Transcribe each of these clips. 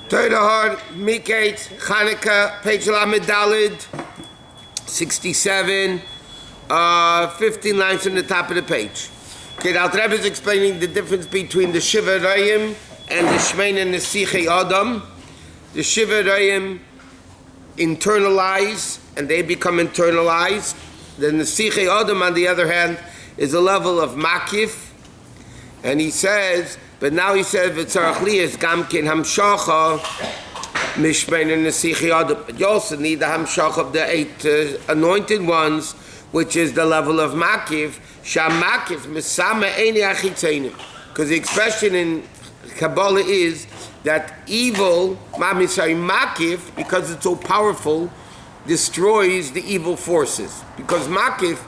Torah Or Page, Chanukah, page Lamed Daled, 67, 15 lines from the top of the page. Okay, the Rebbe is explaining the difference between the Shiva Rayim and the Shmein and the Sichei Adam. The Shiva Rayim internalize, and they become internalized. Then the Sichei Adam, on the other hand, is a level of Makif. And he says, but now he says, V'tzarach li is gamkin hamshacha mishmein and the Sichei Adam. But you also need the hamshacha of the 8 anointed ones, which is the level of Makif. Sham Makif misama eini achitzeinim. Because the expression in Kabbalah is that evil, Makif, because it's so powerful, destroys the evil forces. Because Makif,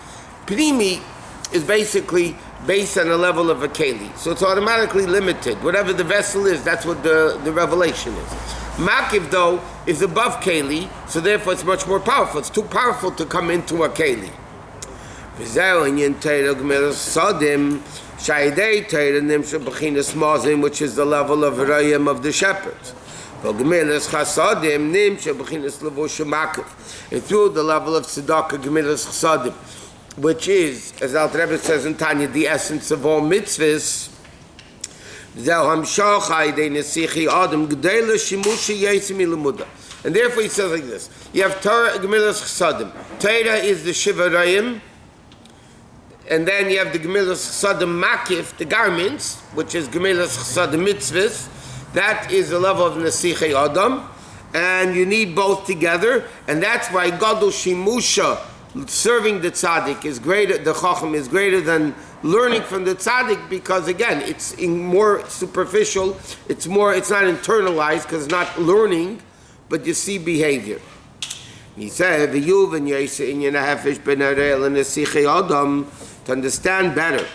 Pnimi, is basically based on a level of a keli. So it's automatically limited. Whatever the vessel is, that's what the revelation is. Makif, though, is above keli, so therefore it's much more powerful. It's too powerful to come into a keli. Which is the level of Rayim of the shepherds. And through the level of Tzedakah, Gemilas Chasadim, which is, as Al Rebbe says in Tanya, the essence of all mitzvahs, and therefore he says like this. You have Torah, Gemilas Chasadim. Torah is the Shiva Rayim, and then you have the Gemilas Chasadim Makif, the garments, which is Gemilas Chasadim mitzvahs. That is the level of Nesichei Adam, and you need both together, and that's why Gadol Shimusha, serving the tzaddik, is greater, the chacham is greater than learning from the tzaddik, because again, it's more superficial, it's not internalized, because it's not learning, but you see behavior. He said, to understand better,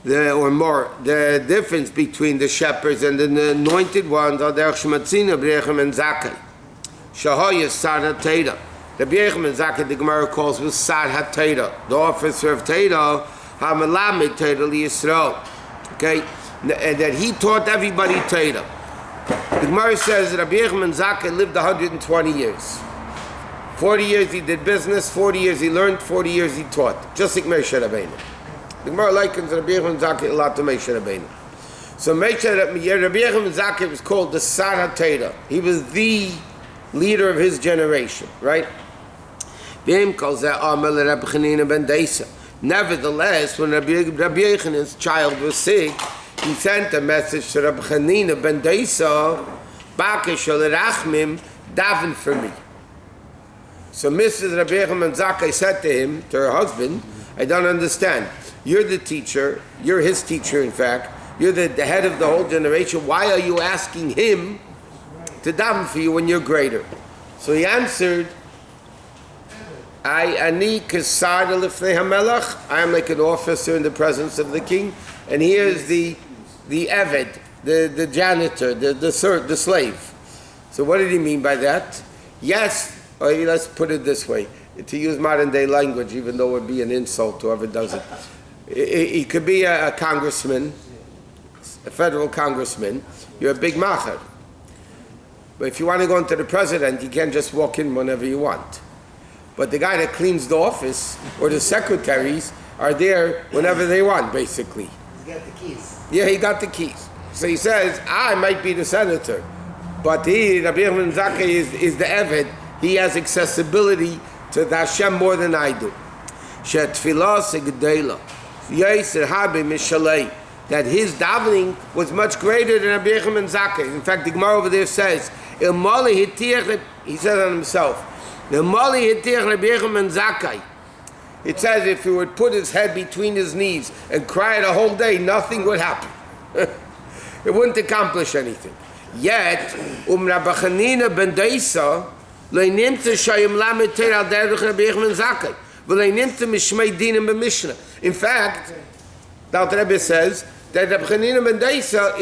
the difference between the shepherds and the anointed ones are der Shmatzina, Brechem and Zakai. Shahaya Sad HaTeira. The Brechem and Zakai, the Gemara calls was Sad HaTeira, the officer of Teira, HaMelamed Teira LiYisrael. Okay? And that he taught everybody Teira. The Gemara says that Rabbi Yechim and Zakai lived 120 years. 40 years he did business, 40 years he learned, 40 years he taught. Just like Moshe Rabbeinu. The Gemara likens Rabbi Yechim and Zakai a lot to Moshe Rabbeinu. So Rabbi Yechim and Zakai was called the Sad HaTeira. He was the leader of his generation, right? Nevertheless, when Rabbi Yechanan's child was sick, he sent a message to Rabbi Chanina ben Deisa, Bakesh al-Rachmim, daven for me. So Mrs. Rabbi Yechim and Zakai said to him, to her husband, I don't understand. You're the teacher, you're his teacher in fact, you're the head of the whole generation, why are you asking him to daven for you when you're greater? So he answered, I am like an officer in the presence of the king, and here is the Eved, the janitor, the slave. So what did he mean by that? Yes, or let's put it this way, to use modern day language, even though it would be an insult to whoever does it. He could be a congressman, a federal congressman, you're a big macher. But if you want to go into the president, you can't just walk in whenever you want. But the guy that cleans the office, or the secretaries, are there whenever they want, basically. He's got the keys. Yeah, he got the keys. So he says, I might be the senator, but he, Rabbi Yechim Zakai, is the Eved. He has accessibility to the Hashem more than I do. That his davening was much greater than Rabbi Yechim and Zakai. In fact, the Gemara over there says, he said on himself, it says if he would put his head between his knees and cry the whole day, nothing would happen. It wouldn't accomplish anything. Yet, Rabbi Chanina ben Deisa, in fact, the Rebbe says that Rabbi Chanina ben Deisa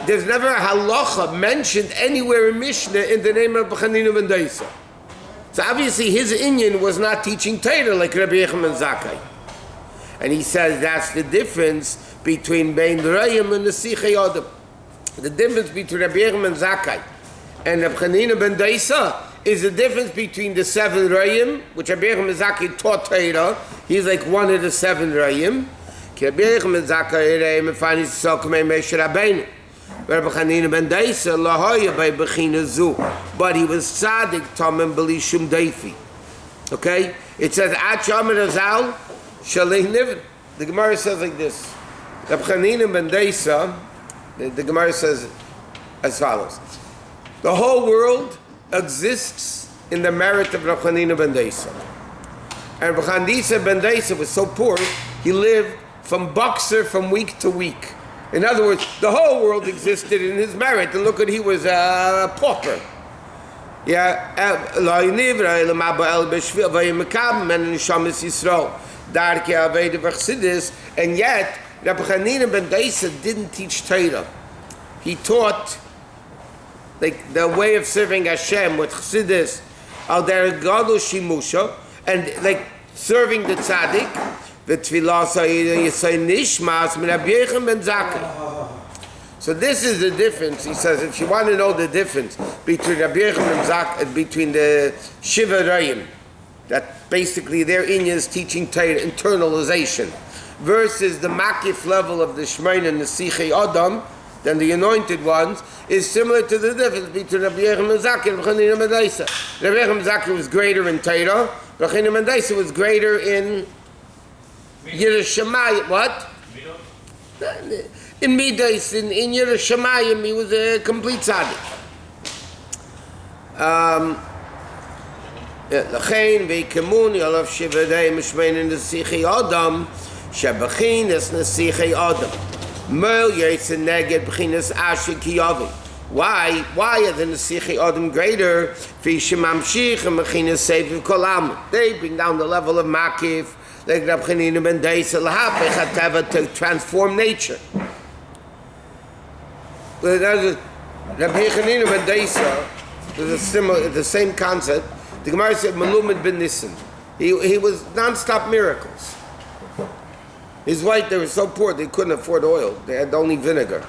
there's never a halacha mentioned anywhere in Mishnah in the name of Rabbi Chanina ben Deisa. So obviously his inyan was not teaching Torah like Rabbi Yechim and Zakai. And he says that's the difference between Bein Rayim and the Sichei Adam. The difference between Rabbi Yechim and Zakkai and Rabbi Chanina ben Daisa is the difference between the 7 Rayim, which Rabbi Yechim and Zakkai taught Torah. He's like one of the 7 Rayim. Rabbi Yechim and Zakkai Rayim and finally Salkamei Moshe Rabbeinu. Rabbi Chanina ben Daisa lahoya by Bechina Zu, but he was tzaddik tamim b'li shum deifi. Okay, it says Ad Shaman Azal Shalei Niven. The Gemara says like this. Rabbi Chanina ben Daisa, the Gemara says as follows: the whole world exists in the merit of Rabbi Chanina ben Daisa. And Rabbi Chanina ben Daisa was so poor, he lived from boxer from week to week. In other words, the whole world existed in his merit. And look at, he was a pauper. Yeah, and yet Rabbi Chanina ben Daisa didn't teach Torah. He taught like the way of serving Hashem with Chassidus, al der gadol shimusha, and like serving the tzaddik. So this is the difference. He says, if you want to know the difference between Rabbi Yechim and Zakkai, between the Shiva Rayim, that basically their inyan is teaching Torah, internalization, versus the makif level of the Shmein and the Sichei Adam, then the anointed ones, is similar to the difference between Rabbi Yechim and Zakkai and Rabbi Chanina ben Daisa. Rabbi Yechim and Zakkai was greater in Torah, Rabbi Chanina ben Daisa was greater in Yerushalayim, what? In Midas, in Yerushalayim, he was a complete tzaddik. L'chein ve'ikemun yalav shivadei mishmein in the Sichei Adam shebechinas nesichei Adam Merl yetsin neged bechinas asher kiyavi. Why are the Nesichei Adam greater? V'shemamshich and bechinas seviv kolam. They bring down the level of makif, like Rabbi Chanina ben Daisa, to transform nature. Rabbi Chanina ben Daisa is the same concept. The Gemara said Malumid ben Nissen. He was non-stop miracles. His wife, they were so poor they couldn't afford oil. They had only vinegar.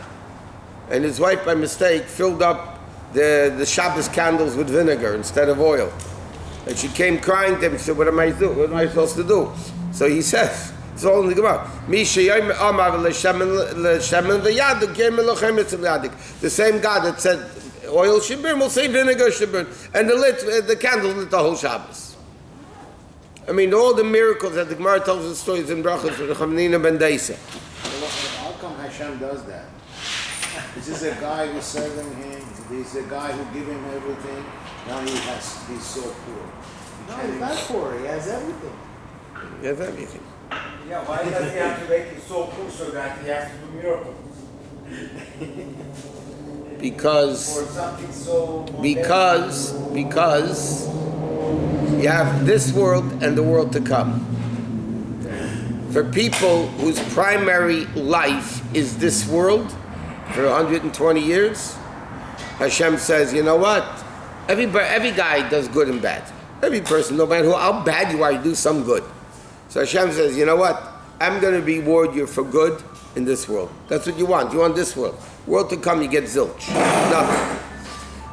And his wife, by mistake, filled up the Shabbos candles with vinegar instead of oil. And she came crying to him. She said, what am I supposed to do? So he says, it's all in the Gemara. The same God that said oil should burn will say vinegar should burn. And the candles lit the whole Shabbos. I mean, all the miracles that the Gemara tells the stories in Brachos for the Chanina ben Daisa. How come Hashem does that? This is a guy who's serving him. He's a guy who gave him everything. Now he's so poor. No, he's not poor. He has everything. He has everything. Yeah, why does he have to make it so poor so that he has to do miracles? Because you have this world and the world to come. For people whose primary life is this world, for 120 years, Hashem says, you know what? Every guy does good and bad. Every person, no matter how bad you are, you do some good. So Hashem says, you know what? I'm going to reward you for good in this world. That's what you want. You want this world. World to come, you get zilch. Nothing.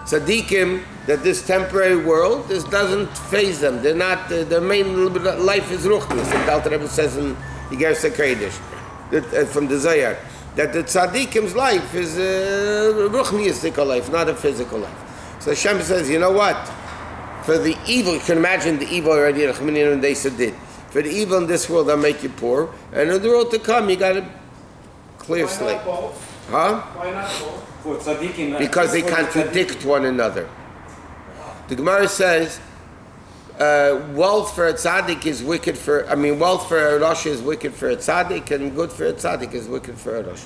Tzaddikim, that this temporary world, this doesn't faze them. They're not, their main life is ruchnis. And the Rebbe says in Yiger Sekreidish, from the Zohar, that the tzaddikim's life is a ruchniistic life, not a physical life. So Hashem says, you know what? For the evil, you can imagine the evil already that Chaminah and Deisa did. For the evil in this world, I'll make you poor. And in the world to come, you got a clear slate. Huh? Why not both? For tzaddikim, because they contradict one another. The Gemara says, wealth for a tzaddik is wicked for, wealth for a Rosh is wicked for a tzaddik, and good for a tzaddik is wicked for a Rosh.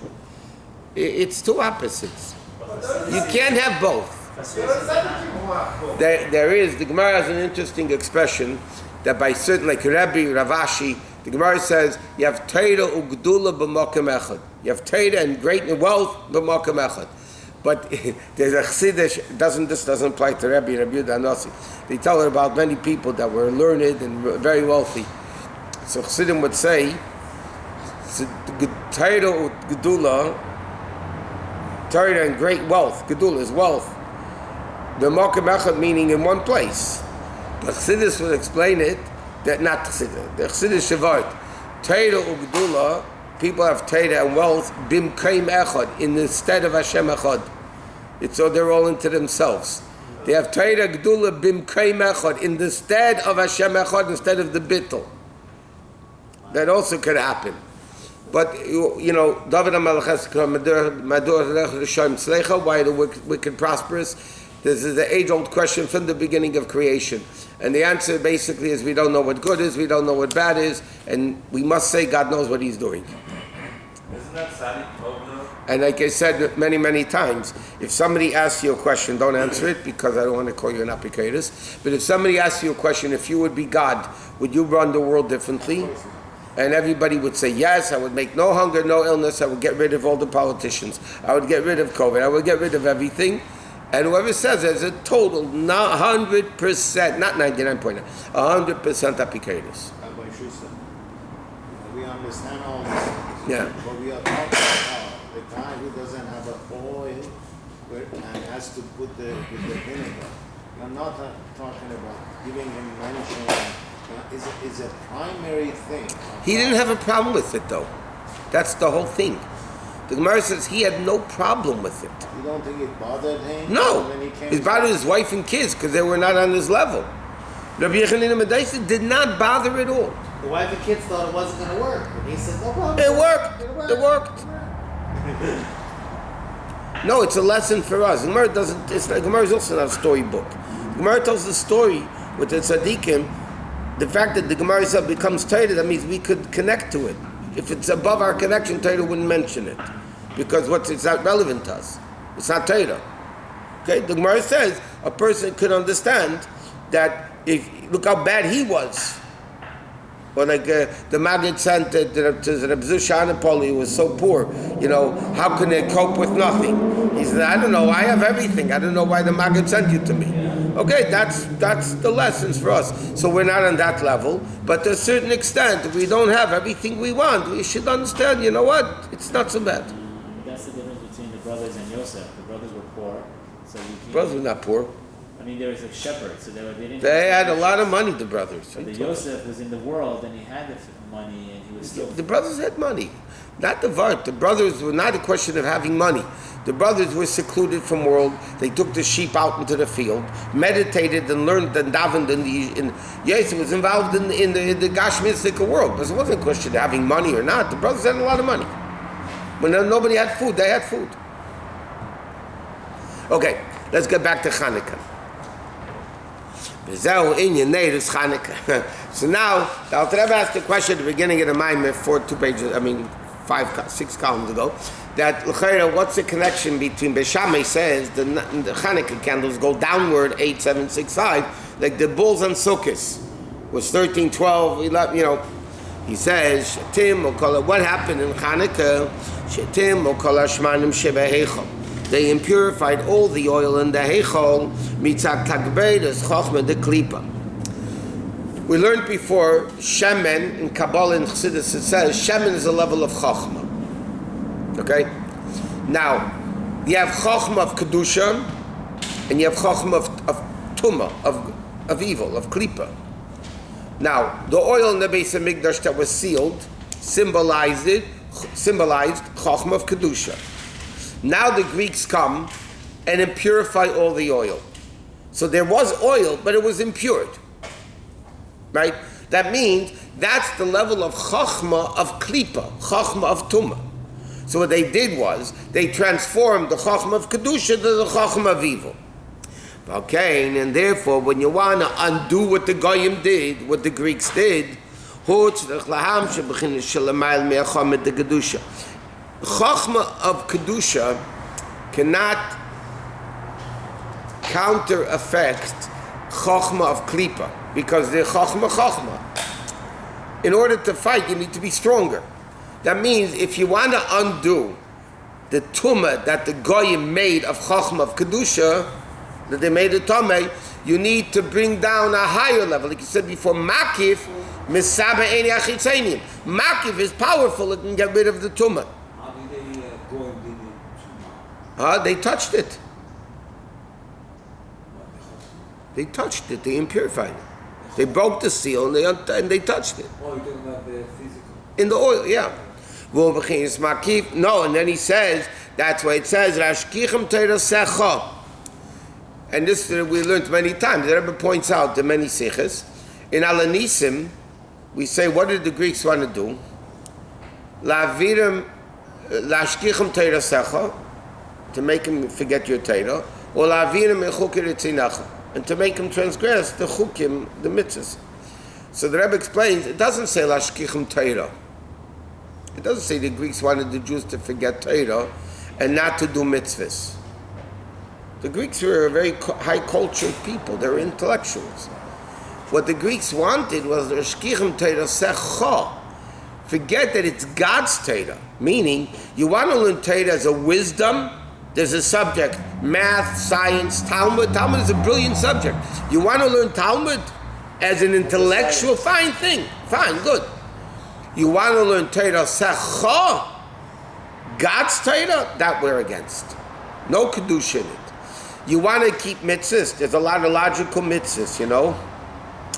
It's two opposites. You can't have both. There is, the Gemara has an interesting expression that by certain, like Rebbe, Ravashi, the Gemara says, you have Torah ugdula b'mokem echad. You have Torah and great wealth b'mokem echad. But there's a chassidus, this doesn't apply to Rebbe and Rabbi Nasi. They tell her about many people that were learned and very wealthy. So chassidim would say, Torah ugdula Torah and great wealth. Gedula is wealth. The Mokem Echad meaning in one place. The Chassidus will explain it, that not Chassidus, the Chassidus Shavart. Torah or Gedula, people have Torah and wealth, Bimkeim Echad, in the stead of Hashem Echad. It's so they're all into themselves. They have Torah Gedula Bimkeim Echad, in the stead of Hashem Echad, instead of the Bittul. That also could happen. But, you know, David HaMelech has why the wicked prosperous? This is the age-old question from the beginning of creation. And the answer basically is we don't know what good is, we don't know what bad is, and we must say God knows what He's doing. Isn't that Sadiq Tovna? And like I said many, many times, if somebody asks you a question, don't answer it, because I don't want to call you an apicatist. But if somebody asks you a question, if you would be God, would you run the world differently? And everybody would say, yes, I would make no hunger, no illness, I would get rid of all the politicians, I would get rid of COVID, I would get rid of everything. And whoever says there's a total 100%, not 99.9, 100% apicators. We understand all these things. Yeah. But we are talking about the guy who doesn't have an oil and has to put the vinegar. You're not talking about giving him mention. It's a primary thing. He didn't have a problem with it though. That's the whole thing. The Gemara says he had no problem with it. You don't think it bothered him? No. It bothered his wife and kids because they were not on his level. Rabbi Yechanan Medaisa did not bother at all. The wife and kids thought it wasn't going to work. And he said, no problem. It worked. It worked. No, it's a lesson for us. Gemara doesn't. Gemara is also not a storybook. Gemara tells the story with the tzaddikim. The fact that the Gemara itself becomes Torah, that means we could connect to it. If it's above our connection, Torah wouldn't mention it. Because it's not relevant to us. It's not Torah. Okay? The Gemara says a person could understand that if, look how bad he was. Or like the Maggid sent to Rebbe Zushan Poli, who was so poor. You know, how can they cope with nothing? He said, I don't know, I have everything. I don't know why the Maggid sent you to me. Okay, that's the lessons for us. So we're not on that level, but to a certain extent, if we don't have everything we want, we should understand, you know what, it's not so bad. That's the difference between the brothers and Yosef. The brothers were poor, so you can't... Brothers were not poor. I mean, there was a shepherd, so they didn't... They had a lot of money, the brothers. But the Yosef was in the world, and he had the money, and he was still... The brothers had money. Not the Vart. The brothers were not a question of having money. The brothers were secluded from world. They took the sheep out into the field, meditated and learned and davened Yosef was involved in the Gashmistic world. But it wasn't a question of having money or not. The brothers had a lot of money. When nobody had food, they had food. Okay, let's get back to Chanukah. So now, the Alter Rebbe asked a question at the beginning of the Maamar, 6 columns ago, that what's the connection between Beis Shammai says the Chanukah candles go downward 8, 7, 6, 5, like the bulls on Sukkot was 13, 12, 11, you know. He says, what happened in Chanukah? They impurified all the oil in the Heichol, mitzat tagbedes chochma de klipa. We learned before, Shemen, in Kabbalah and Chassidus, it says, Shemen is a level of Chochmah. Okay? Now, you have Chochmah of Kedusha, and you have Chochmah of Tumah, of evil, of Klipa. Now, the oil in the Beis HaMikdash that was sealed symbolized Chochmah of Kedusha. Now the Greeks come and impurify all the oil. So there was oil, but it was impured. Right? That means that's the level of Chochmah of Klipa, Chochmah of Tumah. So what they did was, they transformed the Chochmah of Kedusha to the Chochmah of evil. Okay, and therefore, when you want to undo what the Goyim did, what the Greeks did, Chochmah of Kedusha cannot counter-effect Chochmah of Klipa, because they're Chochmah. In order to fight, you need to be stronger. That means if you want to undo the Tumah that the Goyim made of Chochmah of Kedusha, that they made a Tameh, you need to bring down a higher level. Like you said before, Makif, Misaba Eini Achitzainim. Makif is powerful, it can get rid of the Tumah. How did they go and did it? They touched it. They touched it. They impurified it. They broke the seal and they touched it. Oh, you're talking about the physical. In the oil, yeah. No, and then he says, that's why it says, Rashkichem Torah Secha. And this we learned many times. The Rebbe points out the many siches. In Alanisim, we say, what did the Greeks want to do? La'avirim Lashkichem Torah Secha, to make him forget your Torah, or La'avirim Echukir Etzinacha, and to make him transgress the chukim, the mitzvahs. So the Rebbe explains, it doesn't say Lashkichem Torah. It doesn't say the Greeks wanted the Jews to forget Torah and not to do mitzvahs. The Greeks were a very high cultured people. They were intellectuals. What the Greeks wanted was the Lashkichem Torah Secha. Forget that it's God's Torah. Meaning, you want to learn Torah as a wisdom. There's a subject, math, science, Talmud. Talmud is a brilliant subject. You want to learn Talmud as an intellectual, fine thing. Fine, good. You want to learn Torah Secha, God's Torah, that we're against. No Kedusha in it. You want to keep mitzvahs. There's a lot of logical mitzvahs, you know.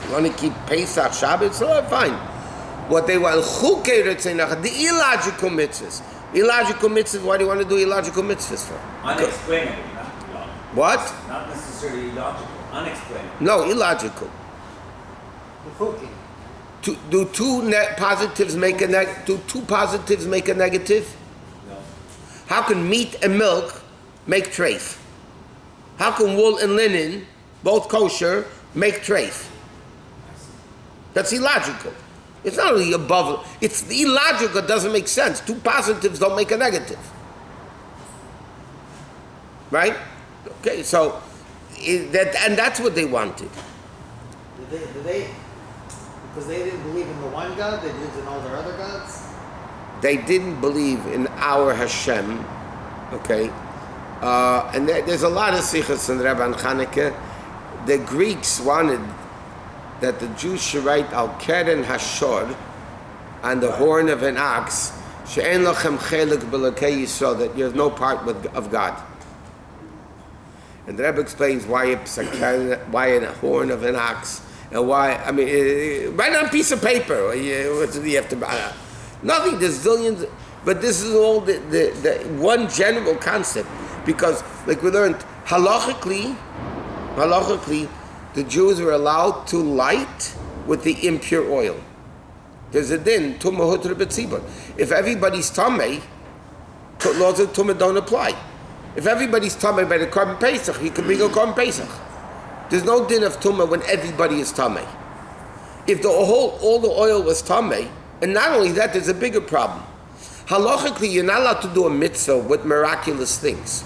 You want to keep Pesach, Shabbat, fine. What they want, the illogical mitzvahs. Illogical mitzvahs, why do you want to do illogical mitzvahs for? Unexplainable, not illogical. What? Not necessarily illogical, unexplainable. No, illogical. Do two positives make a negative? No. How can meat and milk make treif? How can wool and linen, both kosher, make treif? That's illogical. It's not really above. It's illogical. It doesn't make sense. Two positives don't make a negative. Right? Okay, so that's what they wanted. Did they? Because they didn't believe in the one God, they believed in all their other gods? They didn't believe in our Hashem, okay? And there's a lot of sichos in Rebbe and Chanukah. The Greeks wanted that the Jews should write Al-Keren Hashor on the horn of an ox, She'en lachem chelik b'lokei Yisrael, that you have no part of God. And the Rebbe explains why a horn of an ox, and why, I mean, write on a piece of paper. What do you have to buy? Nothing, there's zillions, but this is all the one general concept. Because, like we learned, halachically, the Jews were allowed to light with the impure oil. There's a din, tumah hutra b'tzibur. If everybody's tamei, laws of tumah don't apply. If everybody's tamei by the Korban Pesach, you can bring a Korban Pesach. There's no din of tumah when everybody is tamei. If all the oil was tamei, and not only that, there's a bigger problem. Halachically, you're not allowed to do a mitzvah with miraculous things.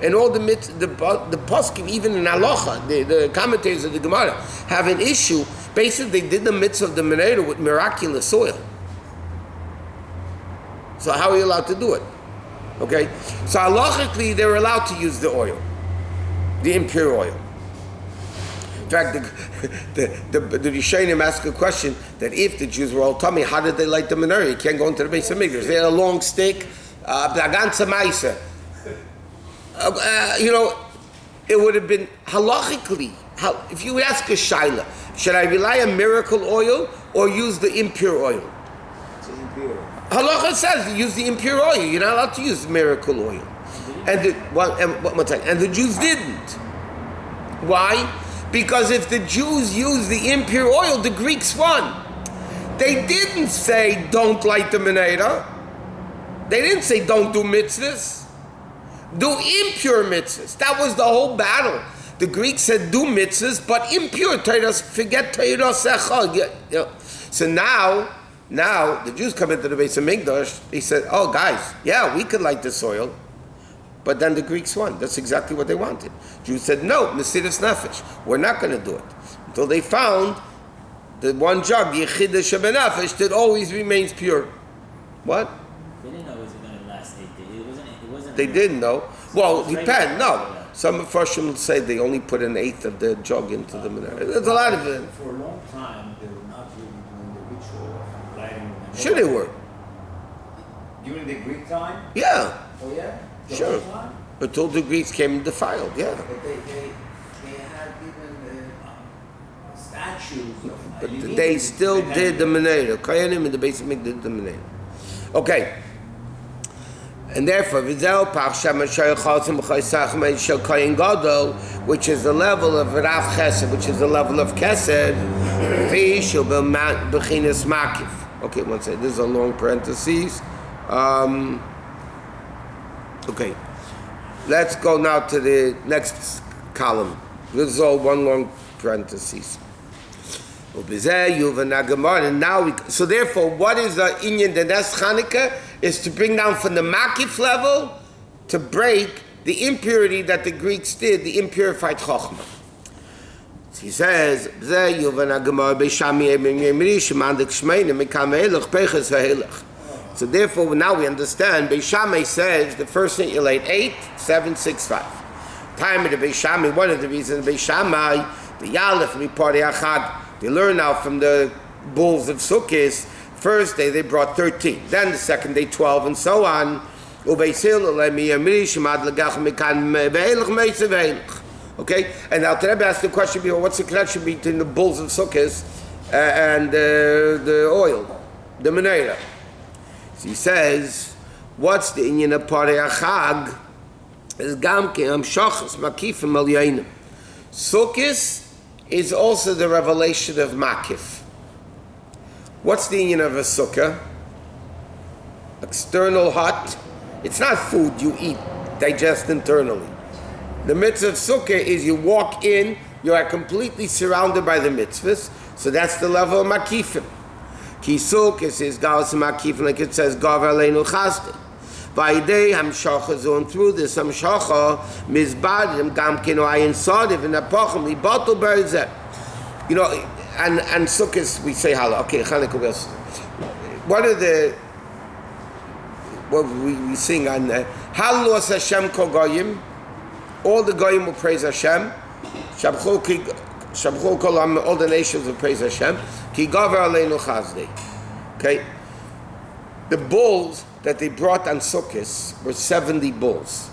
And all the poskim, even in halacha, the commentators of the Gemara, have an issue. Basically, they did the mitzvah of the menorah with miraculous oil. So how are you allowed to do it? Okay? So halachically, they were allowed to use the oil, the impure oil. In fact, the Rishonim ask a question that if the Jews were all tummy, how did they light the menorah? You can't go into the Beis Hamikdash. They had a long stick, blaganza maisa. It would have been halachically. If you ask a shaila, should I rely on miracle oil or use the impure oil? It's impure. Halacha says use the impure oil. You're not allowed to use miracle oil. And the Jews didn't. Why? Because if the Jews used the impure oil, the Greeks won. They didn't say don't light the menorah. They didn't say don't do mitzvahs. Do impure mitzvahs. That was the whole battle. The Greeks said do mitzvahs, but impure Torah, forget Torah Secha. So now the Jews come into the Beis Hamikdash. They said, oh guys, yeah, we could light this oil. But then the Greeks won. That's exactly what they wanted. Jews said, no, Mesiras Nefesh, we're not going to do it. Until they found the one jug, the Yechidah Shebenafesh, that always remains pure. What? They didn't know it was going to last 8 days. It wasn't. They didn't know. Well, depend. No, some Farshim say they only put an eighth of the jug into the menorah. There's a lot of it. For a long time, they were not really doing the ritual of lighting the menorah. Sure, they were. During the Greek time? Yeah. Oh yeah? The Sure. whole time? Until the Greeks came and defiled, yeah. But they had even statues of But Liadi. they still did the Menorah. Koyanim in the base of Mikdash did the Menorah. Okay. And therefore, Vizel Pachsham Shaychasim Chaysach Meishel Koyin Gadol, which is the level of Rav Chesed, which is the level of Chesed, Vishul Bechinas Makif. Okay, one second. This is a long parenthesis. Okay. Let's go now to the next column. This is all one long parenthesis. And now, so therefore, what is the inyan the next Chanukah is to bring down from the makif level to break the impurity that the Greeks did, the impurified chokhmah. He says, so therefore, now we understand. Beis Shammai says the first thing you laid 8, 7, 6, 5. Time of the Beis Shammai. One of the reasons Beis Shammai, the Yalef, Mipari Achad. They learn now from the bulls of Sukkot. First day they brought 13, then the second day 12, and so on. Okay, and now Rebbe asked the question before: what's the connection between the bulls of Sukkot and the oil, the menorah? So he says, what's the inyan of Parei Achag? Is Gamke Amshachas Makifim Al Yainim. Sukkot is also the revelation of Makif. What's the inyan of a sukkah? External hut. It's not food you eat, digest internally. The mitzvah of sukkah is you walk in, you are completely surrounded by the mitzvahs, so that's the level of Makifim. Ki sukkah is Gaus Makifim, like it says, Gav Aleinu Chasdei. By day, Hamshacha zone through this Hamshacha Mizbadim Gamkin Ayin Sadiv in Apochim Libatul Berzeh. You know, and Sukkot we say Hala. Okay, Chanukah. What are the what we sing on Halu Hashem Kol Goyim? All the Goyim will praise Hashem. Shabchol Kol all the nations will praise Hashem. Ki Gaver Aleinu Chazdei. Okay, the bulls that they brought on Sukkot were 70 bulls,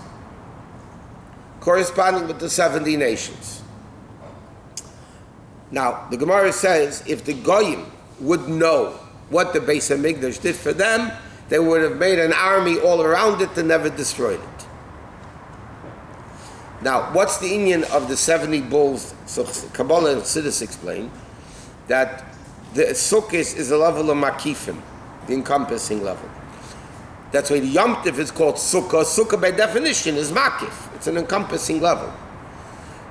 corresponding with the 70 nations. Now, the Gemara says, if the Goyim would know what the Beis HaMikdash did for them, they would have made an army all around it and never destroyed it. Now, what's the inyan of the 70 bulls? So Kabbalah and Chassidus explain that the Sukkot is a level of Makifim, the encompassing level. That's why the Yom Tov is called Sukkah. Sukkah by definition is Makif. It's an encompassing level.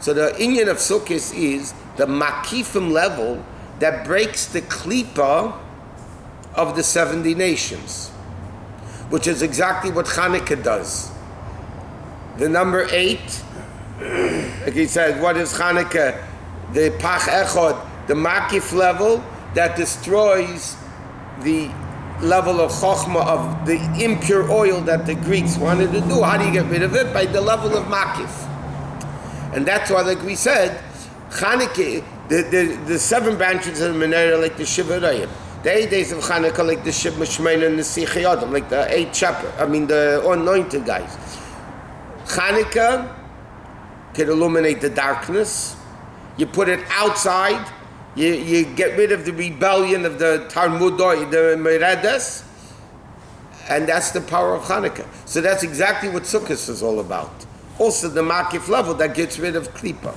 So the inyan of Sukkah is the Makifim level that breaks the klipa of the 70 nations, which is exactly what Chanukah does. The number 8, like he said, what is Chanukah? The Pach Echod, the Makif level that destroys the level of chokhmah of the impure oil that the Greeks wanted to do. How do you get rid of it? By the level of makif. And that's why, like we said, Chanukah, the 7 branches of the menorah, like the Shivarayim. The 8 days of Chanukah, like the Shib Mishmein and the Sichei Adam, like the 8 shepherd, the anointed guys. Chanukah can illuminate the darkness. You put it outside. You get rid of the rebellion of the Talmudoi, the Meredes, and that's the power of Chanukah. So that's exactly what Sukkot is all about. Also the Makif level that gets rid of Klipa.